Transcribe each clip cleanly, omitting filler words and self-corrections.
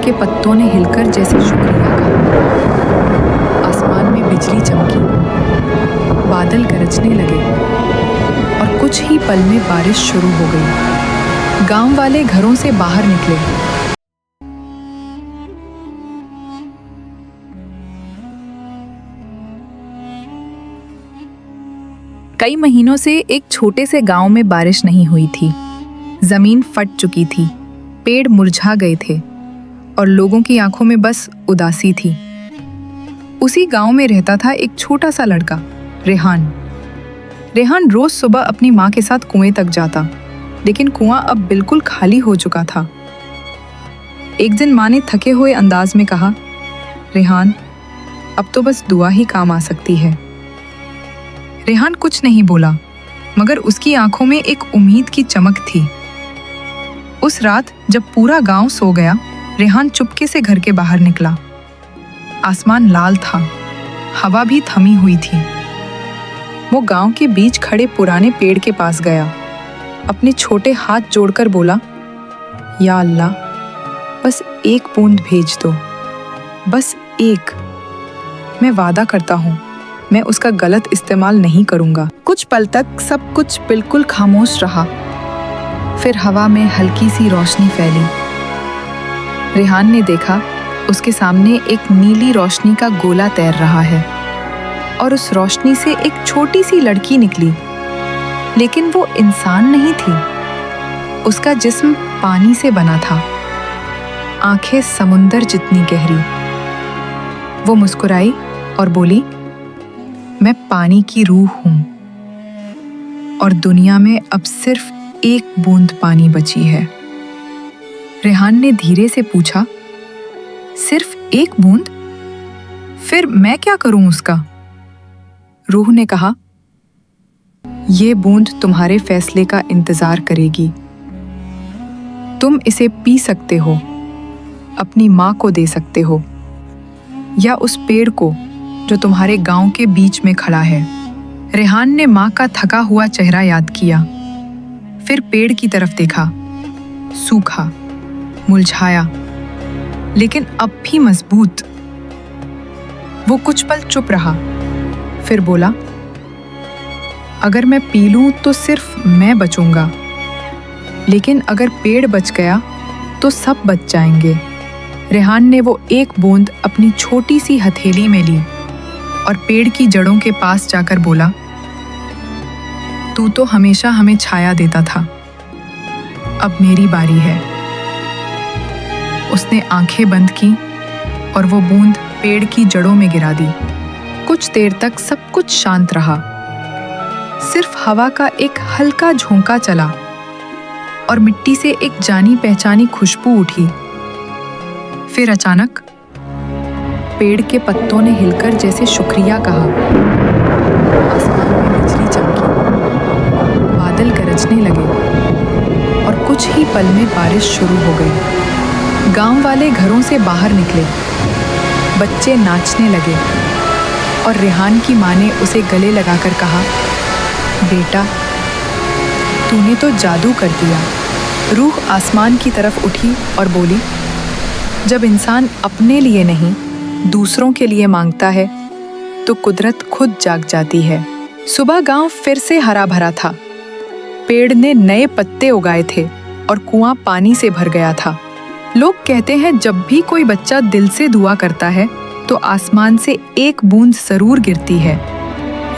के पत्तों ने हिलकर जैसे शुक्रिया कहा। आसमान में बिजली चमकी, बादल गरजने लगे और कुछ ही पल में बारिश शुरू हो गई। गांव वाले घरों से बाहर निकले। कई महीनों से एक छोटे से गांव में बारिश नहीं हुई थी। जमीन फट चुकी थी, पेड़ मुरझा गए थे और लोगों की आंखों में बस उदासी थी। उसी गांव में रहता था एक छोटा सा लड़का, रेहान। रेहान रोज सुबह अपनी माँ के साथ कुएं तक जाता, लेकिन कुआं अब बिल्कुल खाली हो चुका था। एक दिन माँ ने थके हुए अंदाज में कहा, रेहान, अब तो बस दुआ ही काम आ सकती है। रेहान कुछ नहीं बोला, मगर उसकी आंखों में एक उम्मीद की चमक थी। उस रात जब पूरा गांव सो गया, रेहान चुपके से घर के बाहर निकला। आसमान लाल था, हवा भी थमी हुई थी। वो गांव के बीच खड़े पुराने पेड़ के पास गया, अपने छोटे हाथ जोड़कर बोला, या अल्लाह, बस एक बूंद भेज दो, बस एक। मैं वादा करता हूँ, मैं उसका गलत इस्तेमाल नहीं करूँगा। कुछ पल तक सब कुछ बिल्कुल खामोश रहा। फिर हवा में हल्की सी रोशनी फैली। रेहान ने देखा, उसके सामने एक नीली रोशनी का गोला तैर रहा है और उस रोशनी से एक छोटी सी लड़की निकली। लेकिन वो इंसान नहीं थी, उसका जिस्म पानी से बना था, आंखें समुंदर जितनी गहरी। वो मुस्कुराई और बोली, मैं पानी की रूह हूं और दुनिया में अब सिर्फ एक बूंद पानी बची है। रेहान ने धीरे से पूछा, सिर्फ एक बूंद? फिर मैं क्या करूं उसका? रूह ने कहा, ये बूंद तुम्हारे फैसले का इंतजार करेगी। तुम इसे पी सकते हो, अपनी माँ को दे सकते हो, या उस पेड़ को जो तुम्हारे गांव के बीच में खड़ा है। रेहान ने माँ का थका हुआ चेहरा याद किया, फिर पेड़ की तरफ देखा, सूखा, मुरझाया, लेकिन अब भी मजबूत। वो कुछ पल चुप रहा, फिर बोला, अगर मैं पी लूं तो सिर्फ मैं बचूंगा, लेकिन अगर पेड़ बच गया तो सब बच जाएंगे। रेहान ने वो एक बूंद अपनी छोटी सी हथेली में ली और पेड़ की जड़ों के पास जाकर बोला, तू तो हमेशा हमें छाया देता था, अब मेरी बारी है। उसने आंखें बंद की और वो बूंद पेड़ की जड़ों में गिरा दी। कुछ देर तक सब कुछ शांत रहा, सिर्फ हवा का एक हल्का झोंका चला और मिट्टी से एक जानी पहचानी खुशबू उठी। फिर अचानक पेड़ के पत्तों ने हिलकर जैसे शुक्रिया कहा। आसमान में बिजली चमकी, बादल गरजने लगे और कुछ ही पल में बारिश शुरू हो गई। गांव वाले घरों से बाहर निकले, बच्चे नाचने लगे और रेहान की माँ ने उसे गले लगाकर कहा, बेटा, तूने तो जादू कर दिया। रूह आसमान की तरफ उठी और बोली, जब इंसान अपने लिए नहीं दूसरों के लिए मांगता है तो कुदरत खुद जाग जाती है। सुबह गांव फिर से हरा भरा था, पेड़ ने नए पत्ते उगाए थे और कुआं पानी से भर गया था। लोग कहते हैं जब भी कोई बच्चा दिल से दुआ करता है तो आसमान से एक बूंद जरूर गिरती है,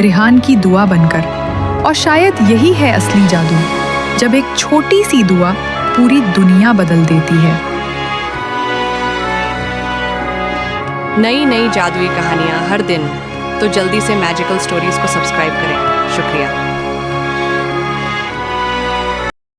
रेहान की दुआ बनकर। और शायद यही है असली जादू, जब एक छोटी सी दुआ पूरी दुनिया बदल देती है। नई नई जादुई कहानियाँ हर दिन, तो जल्दी से मैजिकल स्टोरीज को सब्सक्राइब करें। शुक्रिया।